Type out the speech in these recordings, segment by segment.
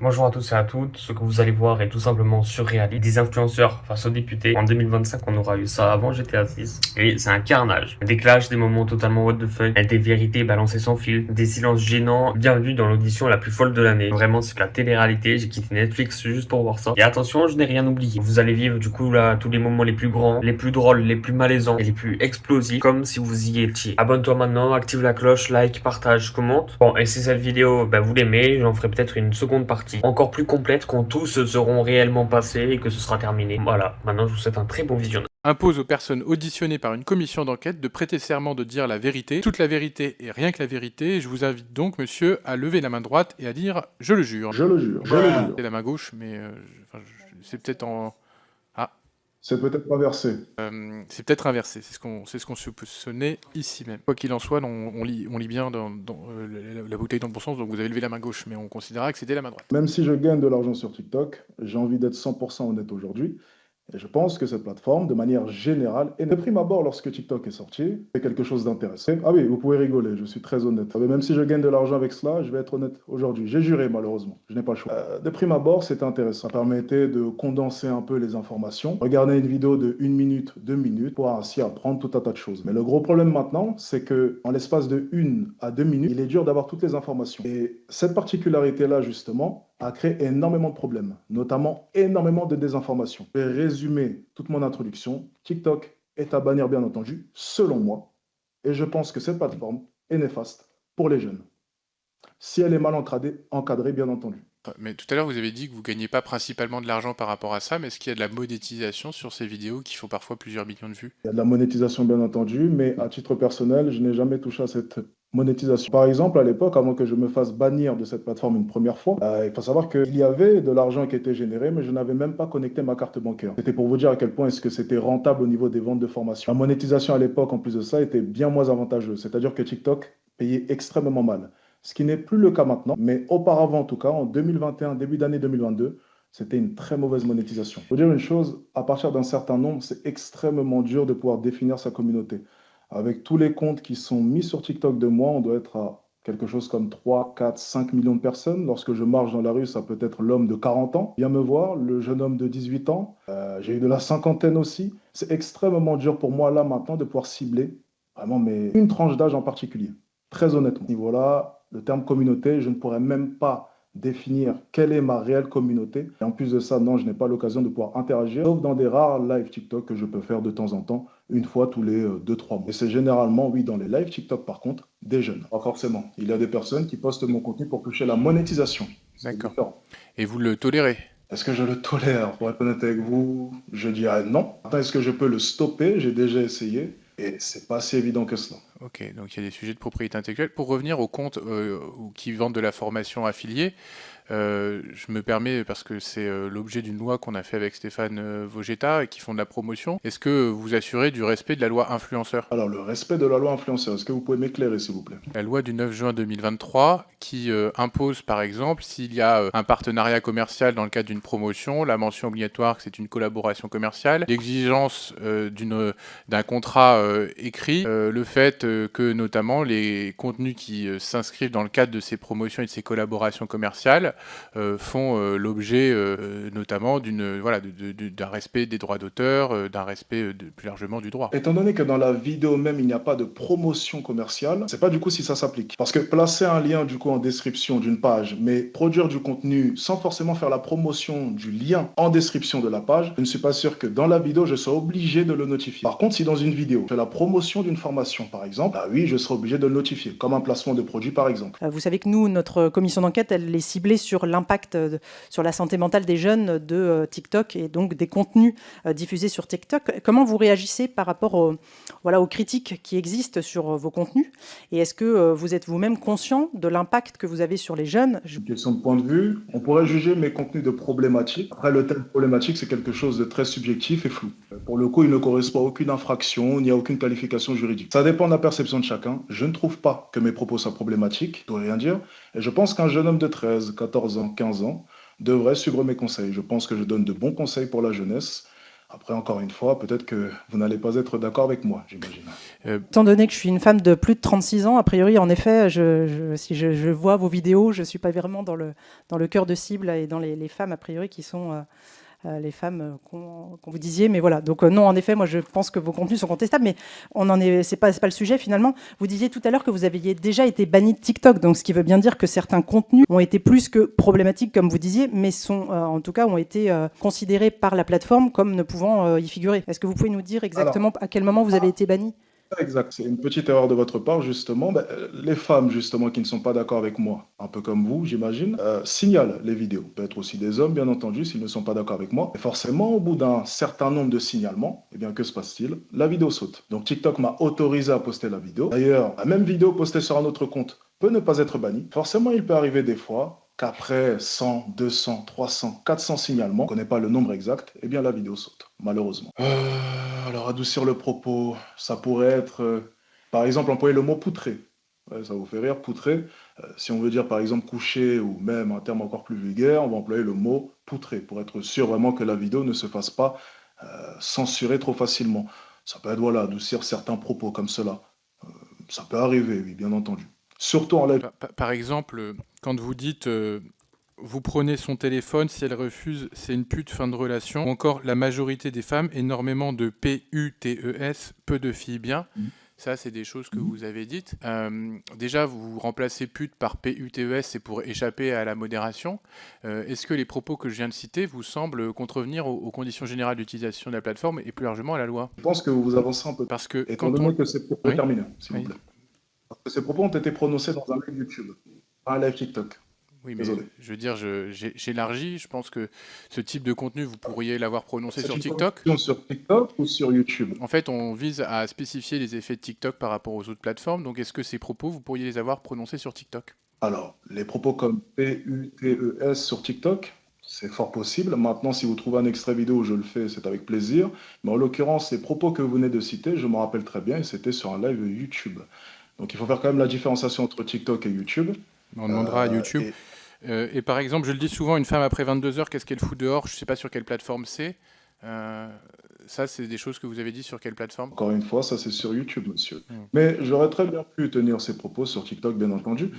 Bonjour à tous et à toutes. Ce que vous allez voir est tout simplement surréaliste. Des influenceurs face aux députés. En 2025, on aura eu ça avant GTA 6. Et c'est un carnage. Des clashs, des moments totalement what the fuck, des vérités balancées sans fil, des silences gênants. Bienvenue dans l'audition la plus folle de l'année. Vraiment, c'est de la télé-réalité. J'ai quitté Netflix juste pour voir ça. Et attention, je n'ai rien oublié. Vous allez vivre du coup là tous les moments les plus grands, les plus drôles, les plus malaisants et les plus explosifs, comme si vous y étiez. Abonne-toi maintenant, active la cloche, like, partage, commente. Bon, et si cette vidéo, vous l'aimez, j'en ferai peut-être une seconde partie encore plus complète quand tous seront réellement passés et que ce sera terminé. Voilà, maintenant je vous souhaite un très bon visionnage. Impose aux personnes auditionnées par une commission d'enquête de prêter serment de dire la vérité, toute la vérité et rien que la vérité. Je vous invite donc, monsieur, à lever la main droite et à dire « Je le jure ». Je le jure, je le jure. C'est la main gauche, mais c'est peut-être en... Ah, C'est peut-être inversé. c'est peut-être inversé, c'est ce qu'on soupçonnait ici même. Quoi qu'il en soit, on lit bien dans la bouteille dans le bon sens, donc vous avez levé la main gauche, mais on considérera que c'était la main droite. Même si je gagne de l'argent sur TikTok, j'ai envie d'être 100% honnête aujourd'hui. Et je pense que cette plateforme, de manière générale, et de prime abord lorsque TikTok est sorti, c'est quelque chose d'intéressant. Ah oui, vous pouvez rigoler, je suis très honnête. Ah, mais même si je gagne de l'argent avec cela, je vais être honnête aujourd'hui. J'ai juré malheureusement, je n'ai pas le choix. De prime abord, c'était intéressant. Ça permettait de condenser un peu les informations, regarder une vidéo de 1 minute, 2 minutes, pour ainsi apprendre tout un tas de choses. Mais le gros problème maintenant, c'est que en l'espace de 1 à 2 minutes, il est dur d'avoir toutes les informations. Et cette particularité-là, justement, a créé énormément de problèmes, notamment énormément de désinformation. Je vais résumer toute mon introduction. TikTok est à bannir, bien entendu, selon moi, et je pense que cette plateforme est néfaste pour les jeunes, si elle est mal encadrée, bien entendu. Mais tout à l'heure, vous avez dit que vous ne gagnez pas principalement de l'argent par rapport à ça, mais est-ce qu'il y a de la monétisation sur ces vidéos qui font parfois plusieurs millions de vues? Il y a de la monétisation, bien entendu, mais à titre personnel, je n'ai jamais touché à cette monétisation. Par exemple, à l'époque, avant que je me fasse bannir de cette plateforme une première fois, il faut savoir qu'il y avait de l'argent qui était généré, mais je n'avais même pas connecté ma carte bancaire. C'était pour vous dire à quel point est-ce que c'était rentable au niveau des ventes de formation. La monétisation à l'époque, en plus de ça, était bien moins avantageuse. C'est-à-dire que TikTok payait extrêmement mal. Ce qui n'est plus le cas maintenant, mais auparavant, en tout cas, en 2021, début d'année 2022, c'était une très mauvaise monétisation. Il faut dire une chose, à partir d'un certain nombre, c'est extrêmement dur de pouvoir définir sa communauté. Avec tous les comptes qui sont mis sur TikTok de moi, on doit être à quelque chose comme 3, 4, 5 millions de personnes. Lorsque je marche dans la rue, ça peut être l'homme de 40 ans. Viens me voir, le jeune homme de 18 ans. J'ai eu de la cinquantaine aussi. C'est extrêmement dur pour moi là maintenant de pouvoir cibler vraiment mais une tranche d'âge en particulier. Très honnêtement. À ce niveau-là, le terme communauté, je ne pourrais même pas définir quelle est ma réelle communauté. Et en plus de ça, non, je n'ai pas l'occasion de pouvoir interagir, sauf dans des rares lives TikTok que je peux faire de temps en temps, une fois tous les 2, 3 mois. Et c'est généralement, oui, dans les lives TikTok, par contre, des jeunes. Pas forcément. Il y a des personnes qui postent mon contenu pour toucher la monétisation. C'est D'accord. différent. Et vous le tolérez? Est-ce que je le tolère? Pour être honnête avec vous, je dirais non. Maintenant, est-ce que je peux le stopper? J'ai déjà essayé. Et c'est pas si évident que cela. Ok, donc il y a des sujets de propriété intellectuelle. Pour revenir aux comptes qui vendent de la formation affiliée, je me permets, parce que c'est l'objet d'une loi qu'on a fait avec Stéphane Vogetta et qui font de la promotion. Est-ce que vous assurez du respect de la loi influenceur? Alors, le respect de la loi influenceur, est-ce que vous pouvez m'éclairer, s'il vous plaît? La loi du 9 juin 2023 qui impose, par exemple, s'il y a un partenariat commercial dans le cadre d'une promotion, la mention obligatoire que c'est une collaboration commerciale, l'exigence d'un contrat écrit, le fait que notamment les contenus qui s'inscrivent dans le cadre de ces promotions et de ces collaborations commerciales font l'objet notamment d'un respect des droits d'auteur, d'un respect plus largement du droit. Étant donné que dans la vidéo même, il n'y a pas de promotion commerciale, je ne sais pas du coup si ça s'applique. Parce que placer un lien du coup en description d'une page, mais produire du contenu sans forcément faire la promotion du lien en description de la page, je ne suis pas sûr que dans la vidéo, je sois obligé de le notifier. Par contre, si dans une vidéo, je fais la promotion d'une formation par exemple, bah oui, je serai obligé de le notifier, comme un placement de produit par exemple. Vous savez que nous, notre commission d'enquête, elle est ciblée sur l'impact sur la santé mentale des jeunes de TikTok et donc des contenus diffusés sur TikTok. Comment vous réagissez par rapport aux critiques qui existent sur vos contenus? Et est-ce que vous êtes vous-même conscient de l'impact que vous avez sur les jeunes? Une question de point de vue, on pourrait juger mes contenus de problématiques. Après, le terme problématique, c'est quelque chose de très subjectif et flou. Pour le coup, il ne correspond à aucune infraction, ni à aucune qualification juridique. Ça dépend de la perception de chacun. Je ne trouve pas que mes propos soient problématiques, ça ne veut rien dire. Et je pense qu'un jeune homme de 13, 14 ans, 15 ans devrait suivre mes conseils. Je pense que je donne de bons conseils pour la jeunesse. Après, encore une fois, peut-être que vous n'allez pas être d'accord avec moi, j'imagine. Étant donné que je suis une femme de plus de 36 ans, a priori, en effet, si je vois vos vidéos, je ne suis pas vraiment dans le cœur de cible et dans les femmes, a priori, qui sont les femmes qu'on vous disiez. Mais voilà, donc non, en effet, moi, je pense que vos contenus sont contestables, mais c'est pas le sujet, finalement. Vous disiez tout à l'heure que vous aviez déjà été banni de TikTok, donc ce qui veut bien dire que certains contenus ont été plus que problématiques, comme vous disiez, mais en tout cas, ont été considérés par la plateforme comme ne pouvant y figurer. Est-ce que vous pouvez nous dire exactement à quel moment vous avez été banni ? Exact, c'est une petite erreur de votre part, justement. Les femmes, justement, qui ne sont pas d'accord avec moi, un peu comme vous, j'imagine, signalent les vidéos. Peut-être aussi des hommes, bien entendu, s'ils ne sont pas d'accord avec moi. Et forcément, au bout d'un certain nombre de signalements, eh bien, que se passe-t-il? La vidéo saute. Donc, TikTok m'a autorisé à poster la vidéo. D'ailleurs, la même vidéo postée sur un autre compte peut ne pas être bannie. Forcément, il peut arriver des fois qu'après 100, 200, 300, 400 signalements, on ne connaît pas le nombre exact, eh bien la vidéo saute, malheureusement. Alors, adoucir le propos, ça pourrait être, par exemple, employer le mot poutrer. Ouais, ça vous fait rire, poutrer. Si on veut dire, par exemple, coucher ou même un terme encore plus vulgaire, on va employer le mot poutrer pour être sûr vraiment que la vidéo ne se fasse pas censurer trop facilement. Ça peut être, voilà, adoucir certains propos comme cela. Ça peut arriver, oui, bien entendu. Surtout en live. Par exemple, quand vous dites vous prenez son téléphone, si elle refuse, c'est une pute, fin de relation. Ou encore la majorité des femmes, énormément de PUTES, peu de filles bien. Ça, c'est des choses que vous avez dites. Déjà, vous remplacez pute par PUTES, c'est pour échapper à la modération. Est-ce que les propos que je viens de citer vous semblent contrevenir aux conditions générales d'utilisation de la plateforme et plus largement à la loi? Je pense que vous avancez un peu. Parce que étant donné que ces propos terminés, s'il vous Oui. plaît. Parce que ces propos ont été prononcés dans un live YouTube, pas un live TikTok. Oui, mais Désolé. je veux dire, j'élargis. Je pense que ce type de contenu, vous pourriez l'avoir prononcé sur TikTok. Sur TikTok ou sur YouTube? En fait, on vise à spécifier les effets de TikTok par rapport aux autres plateformes. Donc, est-ce que ces propos, vous pourriez les avoir prononcés sur TikTok? Alors, les propos comme PUTES sur TikTok, c'est fort possible. Maintenant, si vous trouvez un extrait vidéo, je le fais, c'est avec plaisir. Mais en l'occurrence, les propos que vous venez de citer, je m'en rappelle très bien, et c'était sur un live YouTube. Donc, il faut faire quand même la différenciation entre TikTok et YouTube. On demandera à YouTube. Et par exemple, je le dis souvent, une femme après 22 heures, qu'est-ce qu'elle fout dehors? Je ne sais pas sur quelle plateforme c'est. Ça, c'est des choses que vous avez dit sur quelle plateforme? Encore une fois, ça c'est sur YouTube, monsieur. Mais j'aurais très bien pu tenir ces propos sur TikTok, bien entendu.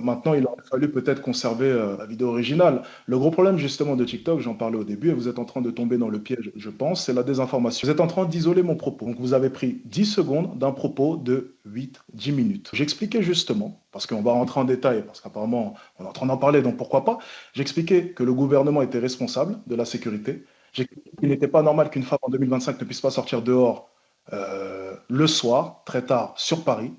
Maintenant, il aurait fallu peut-être conserver la vidéo originale. Le gros problème, justement, de TikTok, j'en parlais au début, et vous êtes en train de tomber dans le piège, je pense, c'est la désinformation. Vous êtes en train d'isoler mon propos. Donc, vous avez pris 10 secondes d'un propos de 8-10 minutes. J'expliquais justement, parce qu'on va rentrer en détail, parce qu'apparemment, on est en train d'en parler, donc pourquoi pas. J'expliquais que le gouvernement était responsable de la sécurité. Il n'était pas normal qu'une femme en 2025 ne puisse pas sortir dehors le soir, très tard, sur Paris.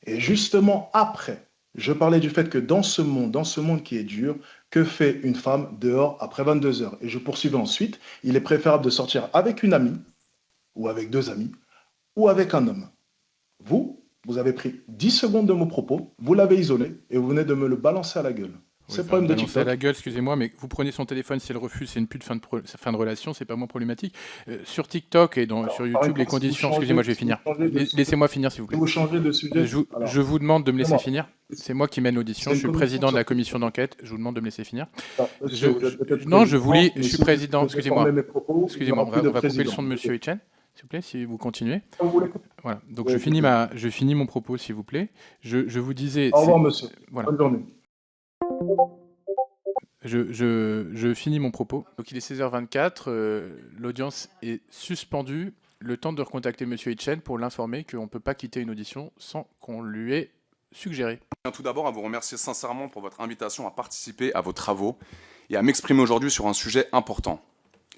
Et justement, après, je parlais du fait que dans ce monde qui est dur, que fait une femme dehors après 22 heures? Et je poursuivais ensuite, il est préférable de sortir avec une amie, ou avec deux amis, ou avec un homme. Vous avez pris 10 secondes de mon propos, vous l'avez isolé, et vous venez de me le balancer à la gueule. C'est le problème de TikTok. À la gueule, excusez-moi, mais vous prenez son téléphone, si elle refuse, c'est une pute, fin de relation, c'est pas moins problématique. Sur TikTok et sur YouTube, les conditions... Excusez-moi, je vais finir. Laissez-moi finir, s'il vous plaît. Vous changez de sujet. Je vous demande de me laisser finir. C'est moi qui mène l'audition. Je suis président de la commission d'enquête. Je vous demande de me laisser finir. Non, je suis président. Excusez-moi. Excusez-moi, on va couper le son de Monsieur Etienne, s'il vous plaît, si vous continuez. Voilà. Donc je finis mon propos, s'il vous plaît. Je vous disais... Au revoir, monsieur. Voilà. Bonne journée. Je finis mon propos. Donc il est 16h24, l'audience est suspendue. Le temps de recontacter Monsieur Etienne pour l'informer qu'on ne peut pas quitter une audition sans qu'on lui ait suggéré. Je tiens tout d'abord à vous remercier sincèrement pour votre invitation à participer à vos travaux et à m'exprimer aujourd'hui sur un sujet important,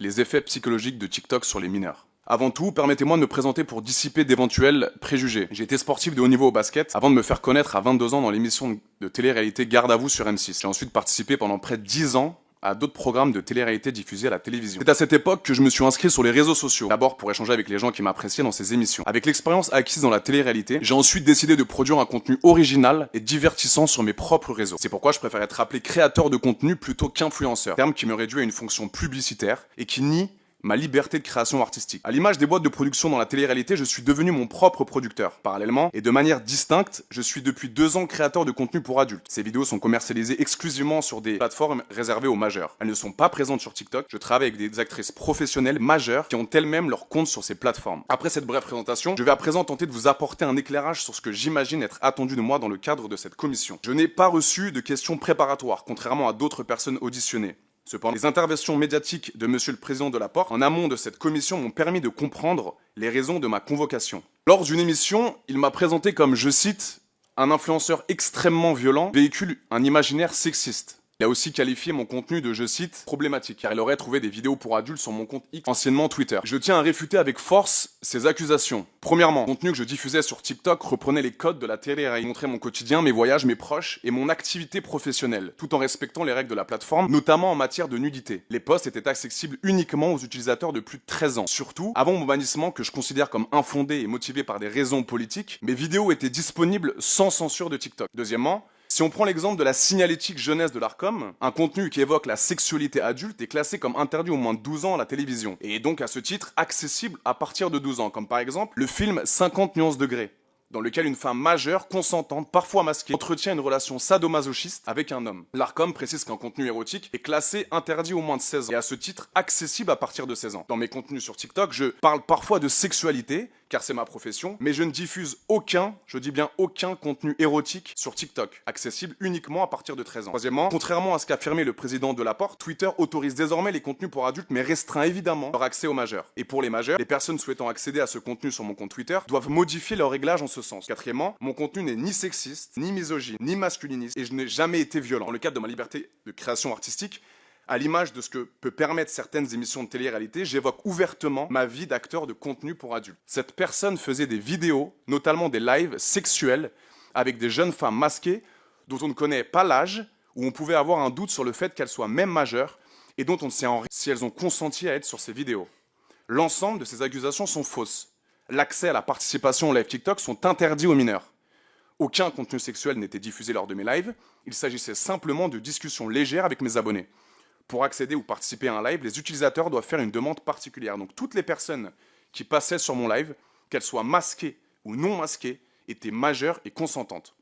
les effets psychologiques de TikTok sur les mineurs. Avant tout, permettez-moi de me présenter pour dissiper d'éventuels préjugés. J'ai été sportif de haut niveau au basket avant de me faire connaître à 22 ans dans l'émission de télé-réalité Garde à vous sur M6. J'ai ensuite participé pendant près de 10 ans à d'autres programmes de télé-réalité diffusés à la télévision. C'est à cette époque que je me suis inscrit sur les réseaux sociaux. D'abord pour échanger avec les gens qui m'appréciaient dans ces émissions. Avec l'expérience acquise dans la télé-réalité, j'ai ensuite décidé de produire un contenu original et divertissant sur mes propres réseaux. C'est pourquoi je préfère être appelé créateur de contenu plutôt qu'influenceur, terme qui me réduit à une fonction publicitaire et qui nie ma liberté de création artistique. À l'image des boîtes de production dans la télé-réalité, je suis devenu mon propre producteur. Parallèlement, et de manière distincte, je suis depuis 2 ans créateur de contenu pour adultes. Ces vidéos sont commercialisées exclusivement sur des plateformes réservées aux majeurs. Elles ne sont pas présentes sur TikTok. Je travaille avec des actrices professionnelles majeures qui ont elles-mêmes leur compte sur ces plateformes. Après cette brève présentation, je vais à présent tenter de vous apporter un éclairage sur ce que j'imagine être attendu de moi dans le cadre de cette commission. Je n'ai pas reçu de questions préparatoires, contrairement à d'autres personnes auditionnées. Cependant, les interventions médiatiques de Monsieur le Président de Laporte en amont de cette commission m'ont permis de comprendre les raisons de ma convocation. Lors d'une émission, il m'a présenté comme, je cite, un influenceur extrêmement violent, véhicule un imaginaire sexiste. Il a aussi qualifié mon contenu de, je cite, problématique, car il aurait trouvé des vidéos pour adultes sur mon compte X, anciennement Twitter. Je tiens à réfuter avec force ces accusations. Premièrement, le contenu que je diffusais sur TikTok reprenait les codes de la télé-réalité, montrait mon quotidien, mes voyages, mes proches et mon activité professionnelle, tout en respectant les règles de la plateforme, notamment en matière de nudité. Les posts étaient accessibles uniquement aux utilisateurs de plus de 13 ans. Surtout, avant mon bannissement que je considère comme infondé et motivé par des raisons politiques, mes vidéos étaient disponibles sans censure de TikTok. Deuxièmement, si on prend l'exemple de la signalétique jeunesse de l'Arcom, un contenu qui évoque la sexualité adulte est classé comme interdit au moins de 12 ans à la télévision, et est donc à ce titre accessible à partir de 12 ans, comme par exemple le film 50 nuances degrés, dans lequel une femme majeure, consentante, parfois masquée, entretient une relation sadomasochiste avec un homme. L'Arcom précise qu'un contenu érotique est classé interdit au moins de 16 ans, et à ce titre accessible à partir de 16 ans. Dans mes contenus sur TikTok, je parle parfois de sexualité, car c'est ma profession, mais je ne diffuse aucun, je dis bien aucun contenu érotique sur TikTok, accessible uniquement à partir de 13 ans. Troisièmement, contrairement à ce qu'affirmait le président de Laporte, Twitter autorise désormais les contenus pour adultes, mais restreint évidemment leur accès aux majeurs. Et pour les majeurs, les personnes souhaitant accéder à ce contenu sur mon compte Twitter doivent modifier leur réglage en ce sens. Quatrièmement, mon contenu n'est ni sexiste, ni misogyne, ni masculiniste, et je n'ai jamais été violent. Dans le cadre de ma liberté de création artistique, à l'image de ce que peut permettre certaines émissions de télé-réalité, j'évoque ouvertement ma vie d'acteur de contenu pour adultes. Cette personne faisait des vidéos, notamment des lives sexuels, avec des jeunes femmes masquées, dont on ne connaît pas l'âge, où on pouvait avoir un doute sur le fait qu'elles soient même majeures, et dont on ne sait en rien si elles ont consenti à être sur ces vidéos. L'ensemble de ces accusations sont fausses. L'accès à la participation au live TikTok sont interdits aux mineurs. Aucun contenu sexuel n'était diffusé lors de mes lives, il s'agissait simplement de discussions légères avec mes abonnés. Pour accéder ou participer à un live, les utilisateurs doivent faire une demande particulière. Donc toutes les personnes qui passaient sur mon live, qu'elles soient masquées ou non masquées, étaient majeures et consentantes.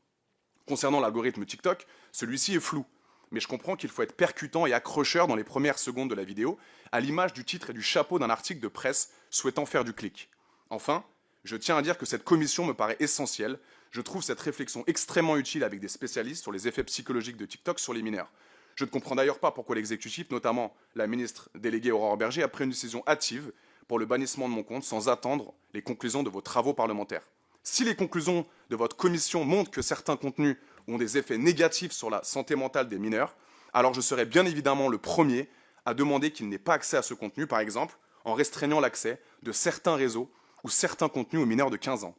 Concernant l'algorithme TikTok, celui-ci est flou, mais je comprends qu'il faut être percutant et accrocheur dans les premières secondes de la vidéo, à l'image du titre et du chapeau d'un article de presse souhaitant faire du clic. Enfin, je tiens à dire que cette commission me paraît essentielle. Je trouve cette réflexion extrêmement utile avec des spécialistes sur les effets psychologiques de TikTok sur les mineurs. Je ne comprends d'ailleurs pas pourquoi l'exécutif, notamment la ministre déléguée Aurore Bergé, a pris une décision hâtive pour le bannissement de mon compte sans attendre les conclusions de vos travaux parlementaires. Si les conclusions de votre commission montrent que certains contenus ont des effets négatifs sur la santé mentale des mineurs, alors je serai bien évidemment le premier à demander qu'il n'ait pas accès à ce contenu, par exemple en restreignant l'accès de certains réseaux ou certains contenus aux mineurs de 15 ans.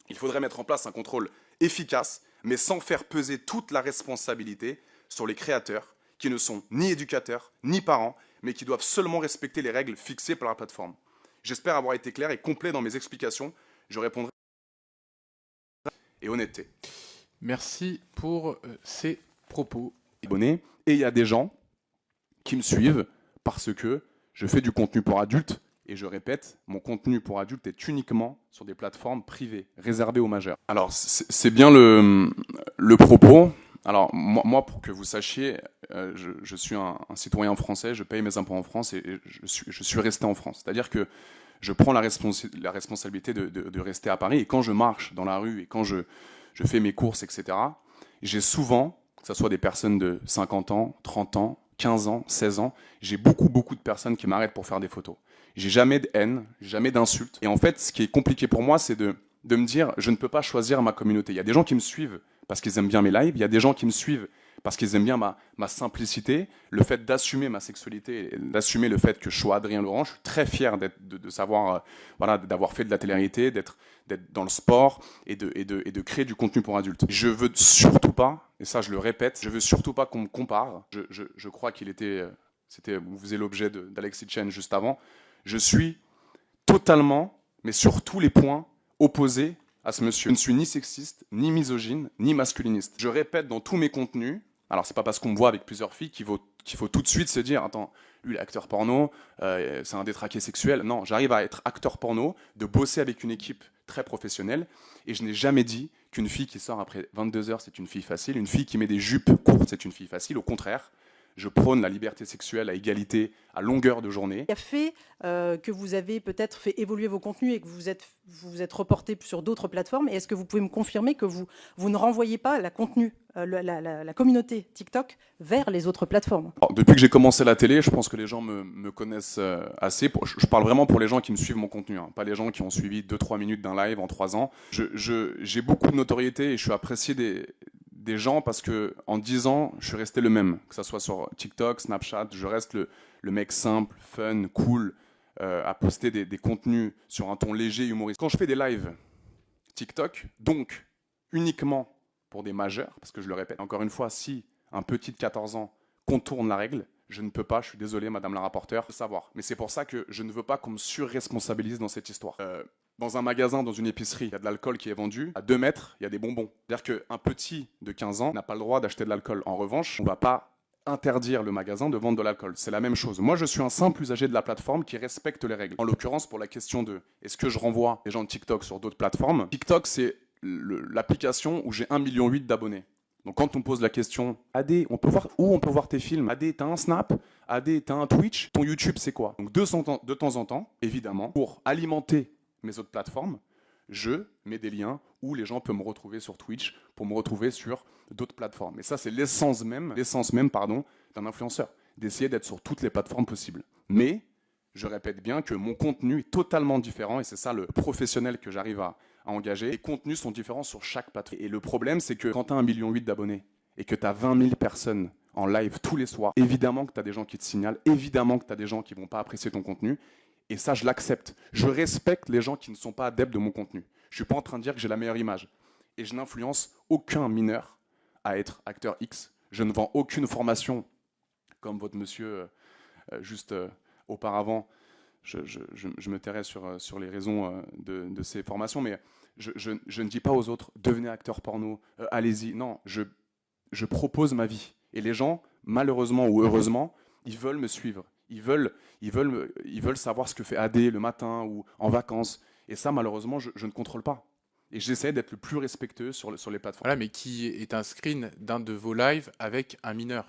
Il faudrait mettre en place un contrôle efficace, mais sans faire peser toute la responsabilité sur les créateurs, qui ne sont ni éducateurs, ni parents, mais qui doivent seulement respecter les règles fixées par la plateforme. J'espère avoir été clair et complet dans mes explications. Je répondrai et honnêteté. Merci pour ces propos. Abonnés. Et il y a des gens qui me suivent parce que je fais du contenu pour adultes. Et je répète, mon contenu pour adultes est uniquement sur des plateformes privées, réservées aux majeurs. Alors, c'est bien le propos. Alors, moi, pour que vous sachiez, je suis un citoyen français, je paye mes impôts en France et je suis resté en France. C'est-à-dire que je prends la responsabilité de rester à Paris. Et quand je marche dans la rue et quand je fais mes courses, etc., j'ai souvent, que ce soit des personnes de 50 ans, 30 ans, 15 ans, 16 ans, j'ai beaucoup de personnes qui m'arrêtent pour faire des photos. J'ai jamais de haine, jamais d'insultes. Et en fait, ce qui est compliqué pour moi, c'est de me dire, je ne peux pas choisir ma communauté. Il y a des gens qui me suivent parce qu'ils aiment bien mes lives, il y a des gens qui me suivent parce qu'ils aiment bien ma simplicité, le fait d'assumer ma sexualité, d'assumer le fait que je sois Adrien Laurent. Je suis très fier de savoir, d'avoir fait de la télé-réalité, d'être dans le sport et de créer du contenu pour adultes. Je veux surtout pas, et ça je le répète, je veux surtout pas qu'on me compare. Je crois vous faisiez l'objet d'Alexis Chen juste avant. Je suis totalement, mais sur tous les points, opposé à ce monsieur. Je ne suis ni sexiste, ni misogyne, ni masculiniste. Je répète dans tous mes contenus, alors c'est pas parce qu'on me voit avec plusieurs filles qu'il faut tout de suite se dire, attends, lui, l'acteur porno, c'est un détraqué sexuel. Non, j'arrive à être acteur porno, de bosser avec une équipe très professionnelle, et je n'ai jamais dit qu'une fille qui sort après 22 heures, c'est une fille facile, une fille qui met des jupes courtes, c'est une fille facile. Au contraire, je prône la liberté sexuelle à égalité, à longueur de journée. Il a fait que vous avez peut-être fait évoluer vos contenus et que vous êtes reporté sur d'autres plateformes. Et est-ce que vous pouvez me confirmer que vous ne renvoyez pas la communauté TikTok vers les autres plateformes? Alors, depuis que j'ai commencé la télé, je pense que les gens me connaissent assez. Je parle vraiment pour les gens qui me suivent mon contenu, hein, pas les gens qui ont suivi 2-3 minutes d'un live en 3 ans. J'ai beaucoup de notoriété et je suis apprécié des gens parce que en 10 ans, je suis resté le même. Que ça soit sur TikTok, Snapchat, je reste le mec simple, fun, cool, à poster des contenus sur un ton léger, humoristique. Quand je fais des lives TikTok, donc uniquement pour des majeurs, parce que je le répète, encore une fois, si un petit de 14 ans contourne la règle, je ne peux pas, je suis désolé madame la rapporteure, de savoir. Mais c'est pour ça que je ne veux pas qu'on me surresponsabilise dans cette histoire. Dans un magasin, dans une épicerie, il y a de l'alcool qui est vendu. À 2 mètres, il y a des bonbons. C'est-à-dire qu'un petit de 15 ans n'a pas le droit d'acheter de l'alcool. En revanche, on ne va pas interdire le magasin de vendre de l'alcool. C'est la même chose. Moi, je suis un simple usager de la plateforme qui respecte les règles. En l'occurrence, pour la question de est-ce que je renvoie les gens de TikTok sur d'autres plateformes, TikTok, c'est l'application où j'ai 1,8 million d'abonnés. Donc quand on pose la question, Adé, on peut voir tes films? Adé, t'as un Snap? Adé, t'as un Twitch? Ton YouTube, c'est quoi? Donc de temps en temps, évidemment, pour alimenter mes autres plateformes, je mets des liens où les gens peuvent me retrouver sur Twitch pour me retrouver sur d'autres plateformes. Et ça, c'est l'essence même d'un influenceur, d'essayer d'être sur toutes les plateformes possibles. Mais je répète bien que mon contenu est totalement différent et c'est ça le professionnel que j'arrive à engager. Les contenus sont différents sur chaque plateforme. Et le problème, c'est que quand tu as 1,8 million d'abonnés et que tu as 20 000 personnes en live tous les soirs, évidemment que tu as des gens qui te signalent, évidemment que tu as des gens qui ne vont pas apprécier ton contenu. Et ça, je l'accepte. Je respecte les gens qui ne sont pas adeptes de mon contenu. Je ne suis pas en train de dire que j'ai la meilleure image. Et je n'influence aucun mineur à être acteur X. Je ne vends aucune formation comme votre monsieur juste auparavant. Je me tairai sur les raisons de ces formations, mais je ne dis pas aux autres, devenez acteur porno, allez-y. Non, je propose ma vie. Et les gens, malheureusement ou heureusement, ils veulent me suivre. Ils veulent savoir ce que fait Adé le matin ou en vacances. Et ça, malheureusement, je ne contrôle pas. Et j'essaie d'être le plus respectueux sur les plateformes. Voilà, mais qui est un screen d'un de vos lives avec un mineur,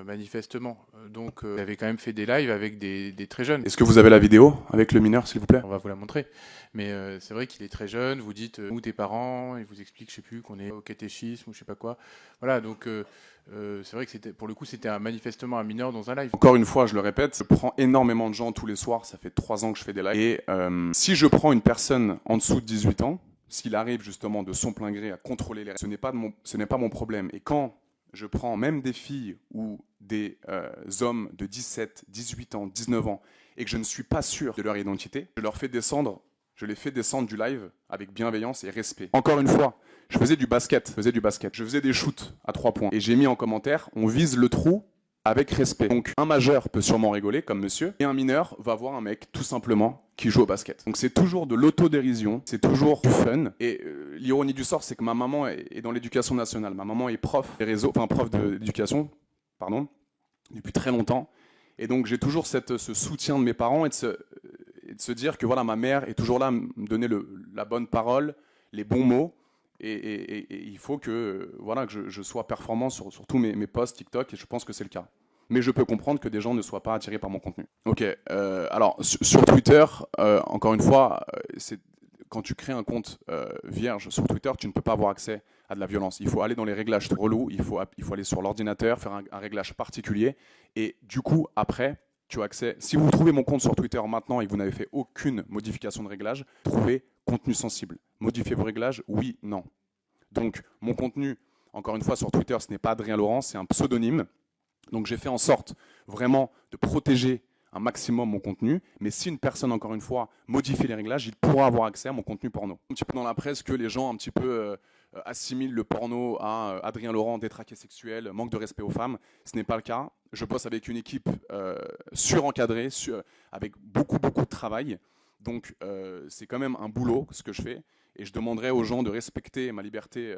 manifestement. Donc, vous avez quand même fait des lives avec des très jeunes. Est-ce que vous avez la vidéo avec le mineur, s'il vous plaît? On va vous la montrer. Mais c'est vrai qu'il est très jeune. Vous dites, nous, tes parents, ils vous expliquent, je sais plus, qu'on est au catéchisme ou je sais pas quoi. Voilà, donc c'est vrai que pour le coup, c'était manifestement un mineur dans un live. Encore une fois, je le répète, je prends énormément de gens tous les soirs. Ça fait 3 ans que je fais des lives. Et si je prends une personne en dessous de 18 ans, s'il arrive justement de son plein gré à contrôler les règles, ce n'est pas mon problème. Et quand je prends même des filles ou des hommes de 17, 18 ans, 19 ans, et que je ne suis pas sûr de leur identité, je les fais descendre du live avec bienveillance et respect. Encore une fois, je faisais du basket, je faisais des shoots à 3 points. Et j'ai mis en commentaire, on vise le trou avec respect. Donc un majeur peut sûrement rigoler, comme monsieur, et un mineur va voir un mec, tout simplement, qui joue au basket. Donc c'est toujours de l'autodérision, c'est toujours du fun. Et l'ironie du sort, c'est que ma maman est dans l'éducation nationale. Ma maman est prof d'éducation, depuis très longtemps. Et donc j'ai toujours ce soutien de mes parents et de se dire que voilà, ma mère est toujours là à me donner la bonne parole, les bons mots. Et il faut que je sois performant sur tous mes posts TikTok, et je pense que c'est le cas. Mais je peux comprendre que des gens ne soient pas attirés par mon contenu. Ok, alors sur Twitter, encore une fois, quand tu crées un compte vierge sur Twitter, tu ne peux pas avoir accès à de la violence. Il faut aller dans les réglages relous, il faut aller sur l'ordinateur, faire un réglage particulier, et du coup, après, tu as accès. Si vous trouvez mon compte sur Twitter maintenant et que vous n'avez fait aucune modification de réglage, trouvez contenu sensible. Modifiez vos réglages, oui, non. Donc, mon contenu, encore une fois, sur Twitter, ce n'est pas Adrien Laurent, c'est un pseudonyme. Donc, j'ai fait en sorte vraiment de protéger un maximum mon contenu. Mais si une personne, encore une fois, modifie les réglages, il pourra avoir accès à mon contenu porno. Un petit peu dans la presse que les gens un petit peu assimilent le porno à Adrien Laurent, détraqué sexuel, manque de respect aux femmes. Ce n'est pas le cas. Je bosse avec une équipe surencadrée, avec beaucoup de travail. Donc c'est quand même un boulot ce que je fais, et je demanderais aux gens de respecter ma liberté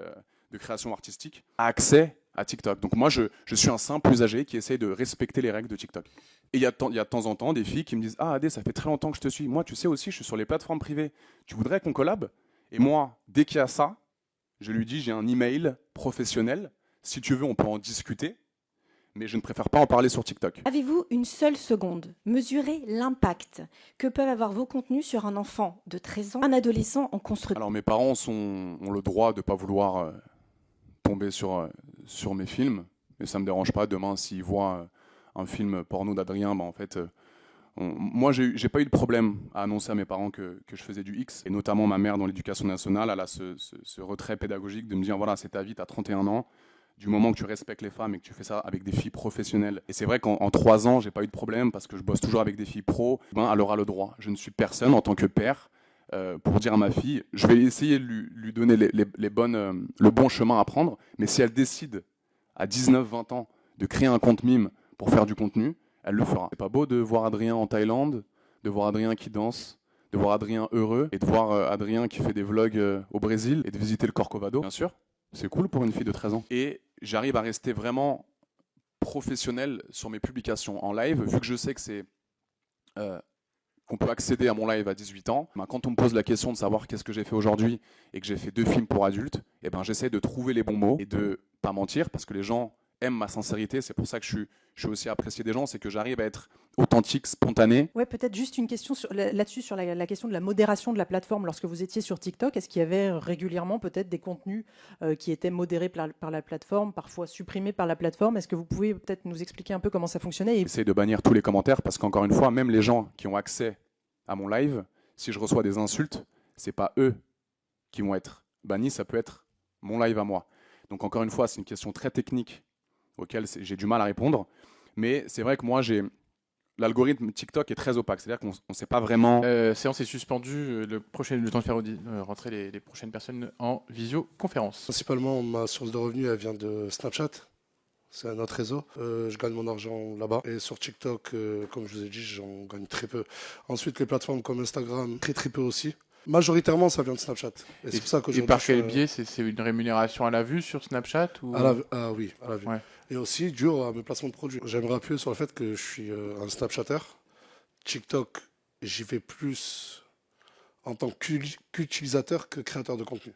de création artistique, accès à TikTok. Donc moi je suis un simple usager qui essaye de respecter les règles de TikTok. Et il y a de temps en temps des filles qui me disent « Ah Adé, ça fait très longtemps que je te suis, moi tu sais aussi je suis sur les plateformes privées, tu voudrais qu'on collab ?» Et moi, dès qu'il y a ça, je lui dis « J'ai un email professionnel, si tu veux on peut en discuter. » Mais je ne préfère pas en parler sur TikTok. Avez-vous une seule seconde mesuré l'impact que peuvent avoir vos contenus sur un enfant de 13 ans, un adolescent en construction? Alors mes parents ont le droit de ne pas vouloir tomber sur mes films, mais ça ne me dérange pas. Demain, s'ils voient un film porno d'Adrien, en fait, moi, j'ai pas eu de problème à annoncer à mes parents que je faisais du X. Et notamment ma mère dans l'éducation nationale, elle a ce retrait pédagogique de me dire, voilà, c'est ta vie, tu as 31 ans. Du moment que tu respectes les femmes et que tu fais ça avec des filles professionnelles. Et c'est vrai qu'en 3 ans, j'ai pas eu de problème parce que je bosse toujours avec des filles pro. Elle aura le droit. Je ne suis personne en tant que père pour dire à ma fille, je vais essayer de lui donner le bon chemin à prendre. Mais si elle décide à 19-20 ans de créer un compte mime pour faire du contenu, elle le fera. C'est pas beau de voir Adrien en Thaïlande, de voir Adrien qui danse, de voir Adrien heureux et de voir Adrien qui fait des vlogs au Brésil et de visiter le Corcovado. Bien sûr, c'est cool pour une fille de 13 ans. Et j'arrive à rester vraiment professionnel sur mes publications en live, vu que je sais que c'est qu'on peut accéder à mon live à 18 ans. Quand on me pose la question de savoir qu'est-ce que j'ai fait aujourd'hui et que j'ai fait 2 films pour adultes, j'essaie de trouver les bons mots et de pas mentir parce que les gens aiment ma sincérité. C'est pour ça que je suis aussi apprécié des gens, c'est que j'arrive à être authentique, spontané. Ouais, peut-être juste une question là-dessus, sur la question de la modération de la plateforme. Lorsque vous étiez sur TikTok, est-ce qu'il y avait régulièrement peut-être des contenus qui étaient modérés par la plateforme, parfois supprimés par la plateforme? Est-ce que vous pouvez peut-être nous expliquer un peu comment ça fonctionnait? J'essaie de bannir tous les commentaires parce qu'encore une fois, même les gens qui ont accès à mon live, si je reçois des insultes, c'est pas eux qui vont être bannis, ça peut être mon live à moi. Donc encore une fois, c'est une question très technique auquel j'ai du mal à répondre. Mais c'est vrai que moi, l'algorithme TikTok est très opaque. C'est-à-dire qu'on ne sait pas vraiment... Séance est suspendue. Le temps de faire rentrer les prochaines personnes en visioconférence. Principalement, ma source de revenus, elle vient de Snapchat. C'est un autre réseau. Je gagne mon argent là-bas. Et sur TikTok, comme je vous ai dit, j'en gagne très peu. Ensuite, les plateformes comme Instagram, très peu aussi. Majoritairement, ça vient de Snapchat. Et c'est pour ça que et par quel biais? C'est une rémunération à la vue sur Snapchat ou... Oui, à la vue. Ouais. Et aussi, dû à mes placements de produits. J'aimerais appuyer sur le fait que je suis un Snapchatter. TikTok, j'y vais plus en tant qu'utilisateur que créateur de contenu.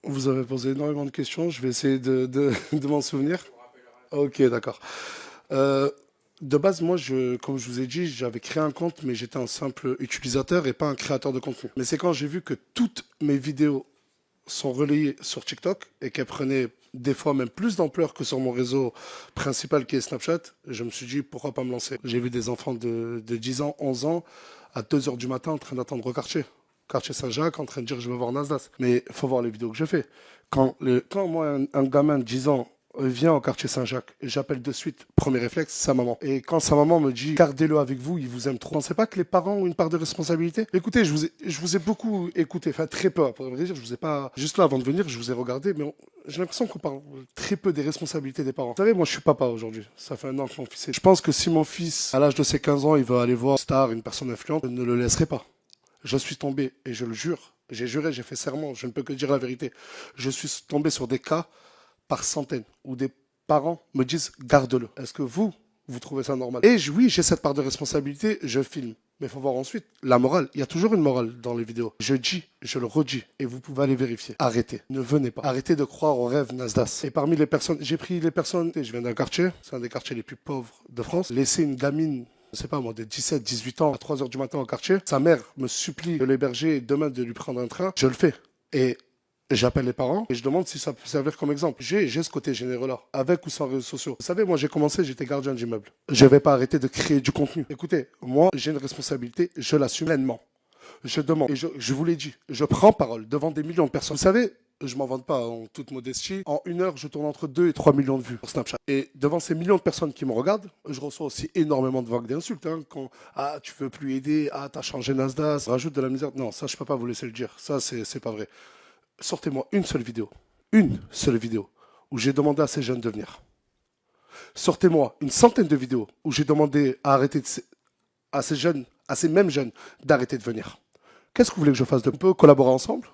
Vous avez posé énormément de questions. Je vais essayer de m'en souvenir. Ok, d'accord. De base, moi, comme je vous ai dit, j'avais créé un compte, mais j'étais un simple utilisateur et pas un créateur de contenu. Mais c'est quand j'ai vu que toutes mes vidéos sont relayées sur TikTok et qu'elles prenaient des fois même plus d'ampleur que sur mon réseau principal qui est Snapchat, je me suis dit pourquoi pas me lancer. J'ai vu des enfants de 10 ans, 11 ans, à 2h du matin en train d'attendre au quartier Saint-Jacques, en train de dire je veux voir Nasdaq. Mais il faut voir les vidéos que je fais. Quand moi, un gamin de 10 ans, vient au quartier Saint-Jacques et j'appelle de suite, premier réflexe, sa maman. Et quand sa maman me dit gardez-le avec vous, il vous aime trop. Vous pensez pas que les parents ont une part de responsabilité? Écoutez, je vous ai beaucoup écouté, enfin très peu, pour vrai dire, je vous ai pas, juste là avant de venir, je vous ai regardé, mais j'ai l'impression qu'on parle très peu des responsabilités des parents. Vous savez, moi je suis papa aujourd'hui, ça fait un an que mon fils est... Je pense que si mon fils, à l'âge de ses 15 ans, il veut aller voir Star, une personne influente, je ne le laisserai pas. Je suis tombé, et je le jure, j'ai juré, j'ai fait serment, je ne peux que dire la vérité. Je suis tombé sur des cas par centaines, où des parents me disent garde-le. Est-ce que vous trouvez ça normal? Et oui, j'ai cette part de responsabilité, je filme. Mais il faut voir ensuite la morale. Il y a toujours une morale dans les vidéos. Je dis, je le redis, et vous pouvez aller vérifier. Arrêtez, ne venez pas. Arrêtez de croire aux rêves Nasdaq. Et parmi les personnes, j'ai pris les personnes, je viens d'un quartier, c'est un des quartiers les plus pauvres de France. Laisser une gamine, je sais pas moi, de 17, 18 ans, à 3h du matin au quartier, sa mère me supplie de l'héberger et demain de lui prendre un train, je le fais. Et j'appelle les parents et je demande si ça peut servir comme exemple. J'ai ce côté généreux-là, avec ou sans réseaux sociaux. Vous savez, moi j'ai commencé, j'étais gardien d'immeuble. Je ne vais pas arrêter de créer du contenu. Écoutez, moi j'ai une responsabilité, je l'assume pleinement. Je demande, et je vous l'ai dit, je prends parole devant des millions de personnes. Vous savez, je m'en vante pas en toute modestie. En 1 heure, je tourne entre 2 et 3 millions de vues sur Snapchat. Et devant ces millions de personnes qui me regardent, je reçois aussi énormément de vagues d'insultes. Quand tu veux plus aider, t'as changé Nasdaq, rajoute de la misère. Non, ça je peux pas vous laisser le dire. Ça c'est pas vrai. Sortez-moi une seule vidéo où j'ai demandé à ces jeunes de venir. Sortez-moi une centaine de vidéos où j'ai demandé à ces mêmes jeunes d'arrêter de venir. Qu'est-ce que vous voulez que je fasse On peut collaborer ensemble.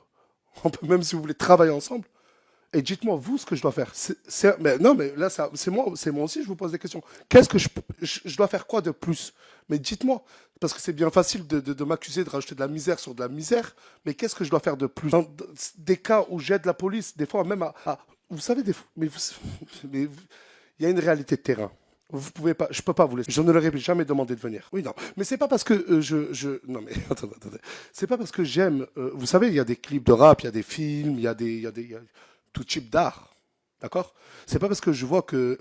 On peut même, si vous voulez, travailler ensemble. Et dites-moi, vous, ce que je dois faire. Mais non, mais là, c'est moi aussi, je vous pose des questions. Qu'est-ce que je dois faire quoi de plus? Mais dites-moi. Parce que c'est bien facile de m'accuser de rajouter de la misère sur de la misère. Mais qu'est-ce que je dois faire de plus? Dans des cas où j'aide la police, des fois même vous savez, mais il y a une réalité de terrain. Vous pouvez pas, je peux pas vous laisser. Je ne leur ai jamais demandé de venir. Oui, non. Mais c'est pas parce que non, mais attendez. C'est pas parce que j'aime. Vous savez, il y a des clips de rap, il y a des films, il y a tout type d'art. D'accord? C'est pas parce que je vois que.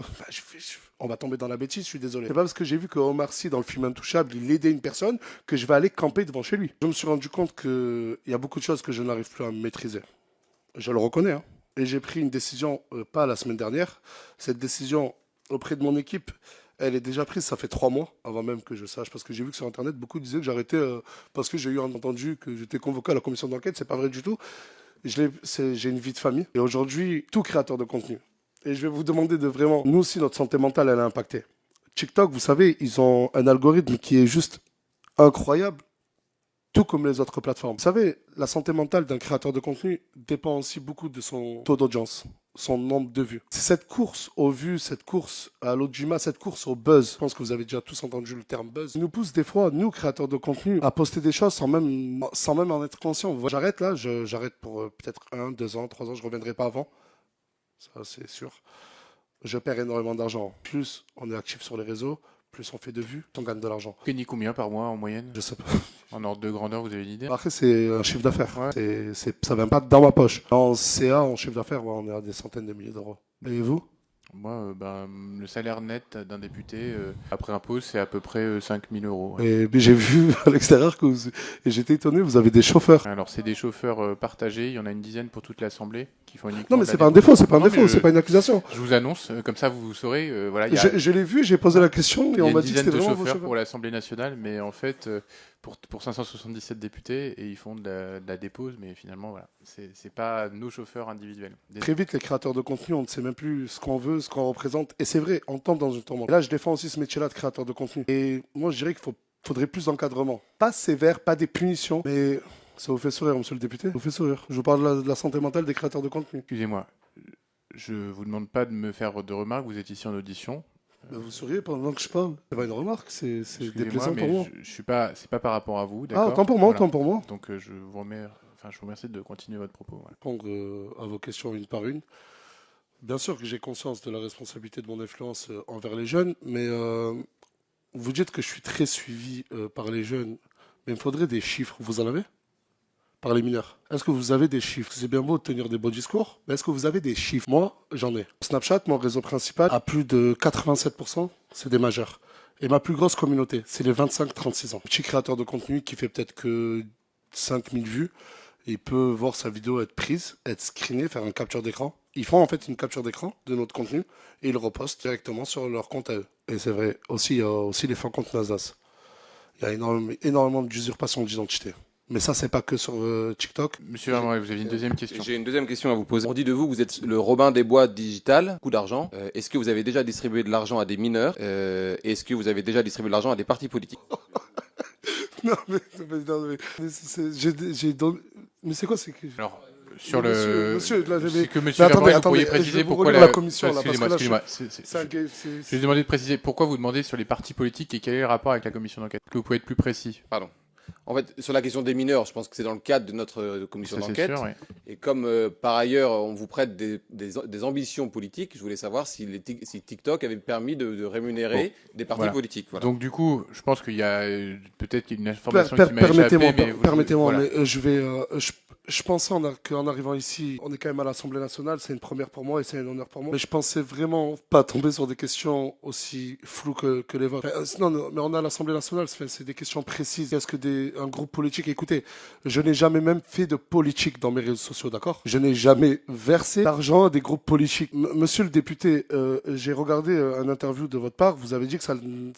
On va tomber dans la bêtise, je suis désolé. C'est pas parce que j'ai vu que Omar Sy, dans le film Intouchable, il aidait une personne que je vais aller camper devant chez lui. Je me suis rendu compte qu'il y a beaucoup de choses que je n'arrive plus à maîtriser. Je le reconnais. Hein. Et j'ai pris une décision, pas la semaine dernière. Cette décision, auprès de mon équipe, elle est déjà prise, ça fait 3 mois, avant même que je sache. Parce que j'ai vu que sur Internet, beaucoup disaient que j'arrêtais parce que j'ai eu entendu que j'étais convoqué à la commission d'enquête. C'est pas vrai du tout. J'ai une vie de famille. Et aujourd'hui, tout créateur de contenu. Et je vais vous demander de vraiment... Nous aussi, notre santé mentale, elle est impactée. TikTok, vous savez, ils ont un algorithme qui est juste incroyable, tout comme les autres plateformes. Vous savez, la santé mentale d'un créateur de contenu dépend aussi beaucoup de son taux d'audience, son nombre de vues. C'est cette course aux vues, cette course à l'audimat, cette course au buzz. Je pense que vous avez déjà tous entendu le terme buzz. Il nous pousse des fois, nous, créateurs de contenu, à poster des choses sans même en être conscient. J'arrête là, j'arrête pour peut-être 1, 2 ans, 3 ans, je ne reviendrai pas avant. Ça, c'est sûr. Je perds énormément d'argent. Plus on est actif sur les réseaux, plus on fait de vues, on gagne de l'argent. Gagnez combien par mois en moyenne? Je sais pas. En ordre de grandeur, vous avez une idée? Après, c'est un chiffre d'affaires. Ouais. Ça ne vient pas dans ma poche. En CA, en chiffre d'affaires, ouais, on est à des centaines de milliers d'euros. Et vous? Moi, le salaire net d'un député, après impôt, c'est à peu près 5 000 euros. Ouais. Et j'ai vu à l'extérieur que et j'étais étonné, vous avez des chauffeurs. Alors, c'est des chauffeurs partagés. Il y en a une dizaine pour toute l'Assemblée qui font uniquement. Non, mais de la c'est pas un défaut, c'est pas un Non, défaut, mais c'est pas une accusation. Je vous annonce, comme ça vous saurez. Voilà, Je l'ai vu, j'ai posé la question il et y a on une m'a dit que dizaine c'était de vraiment vos chauffeurs chauffeurs. pour l'Assemblée nationale, mais en fait, pour 577 députés, et ils font de la dépose, mais finalement, voilà, c'est pas nos chauffeurs individuels. Très vite, les créateurs de contenu, on ne sait même plus ce qu'on veut, ce qu'on représente. Et c'est vrai, on tombe dans une tourmente. Et là, je défends aussi ce métier-là de créateur de contenu. Et moi, je dirais qu'il faudrait plus d'encadrement. Pas sévère, pas des punitions, mais ça vous fait sourire, monsieur le député? Ça vous fait sourire. Je vous parle de la santé mentale des créateurs de contenu. Excusez-moi, je vous demande pas de me faire de remarques, vous êtes ici en audition. Vous souriez pendant que je parle. C'est pas une remarque, c'est Excusez-moi, déplaisant mais pour moi. je suis pas, c'est pas par rapport à vous, Ah, d'accord? autant pour moi, Voilà. autant pour moi. Donc je vous remercie de continuer votre propos. Voilà. Répondre à vos questions une par une. Bien sûr que j'ai conscience de la responsabilité de mon influence envers les jeunes, mais vous dites que je suis très suivi par les jeunes, mais il me faudrait des chiffres. Vous en avez? Par les mineurs. Est-ce que vous avez des chiffres? C'est bien beau de tenir des beaux discours, mais est-ce que vous avez des chiffres? Moi, j'en ai. Snapchat, mon réseau principal, à plus de 87%, c'est des majeurs. Et ma plus grosse communauté, c'est les 25-36 ans. Petit créateur de contenu qui fait peut-être que 5000 vues, il peut voir sa vidéo être prise, être screenée, faire une capture d'écran. Ils font en fait une capture d'écran de notre contenu et ils le repostent directement sur leur compte à eux. Et c'est vrai, aussi, il y a aussi les fins comptes Nasdaq. Il y a énormément d'usurpation d'identité. Mais ça, c'est pas que sur TikTok. Monsieur Vermorel, vous avez une deuxième question. J'ai une deuxième question à vous poser. On dit de vous que vous êtes le Robin des Bois digital, beaucoup d'argent. Est-ce que vous avez déjà distribué de l'argent à des mineurs? Est-ce que vous avez déjà distribué de l'argent à des partis politiques? Non, mais j'ai donné... Mais c'est quoi, c'est que... Alors, sur Monsieur, là, c'est que mais monsieur Vermorel, vous attendez, pourriez je préciser vais vous pourquoi relire la commission, là, parce que là, Excusez-moi. c'est- Je vais demander de préciser pourquoi vous demandez sur les partis politiques et quel est le rapport avec la commission d'enquête. Est-ce que vous pouvez être plus précis? Pardon. En fait, sur la question des mineurs, je pense que c'est dans le cadre de notre commission Ça, c'est d'enquête. sûr, oui. Et comme par ailleurs, on vous prête des ambitions politiques, je voulais savoir si TikTok avait permis de rémunérer des partis Voilà. politiques. Voilà. Donc du coup, je pense qu'il y a peut-être une information qui m'a échappé, Permettez-moi, mais permettez-moi, voilà. mais je pensais qu'en arrivant ici, on est quand même à l'Assemblée nationale, c'est une première pour moi et c'est un honneur pour moi. Mais je pensais vraiment pas tomber sur des questions aussi floues que les vôtres. Non, mais on est à l'Assemblée nationale, c'est des questions précises. Est-ce que un groupe politique... Écoutez, je n'ai jamais même fait de politique dans mes réseaux sociaux, d'accord? Je n'ai jamais versé d'argent à des groupes politiques. Monsieur le député, j'ai regardé un interview de votre part, vous avez dit que ça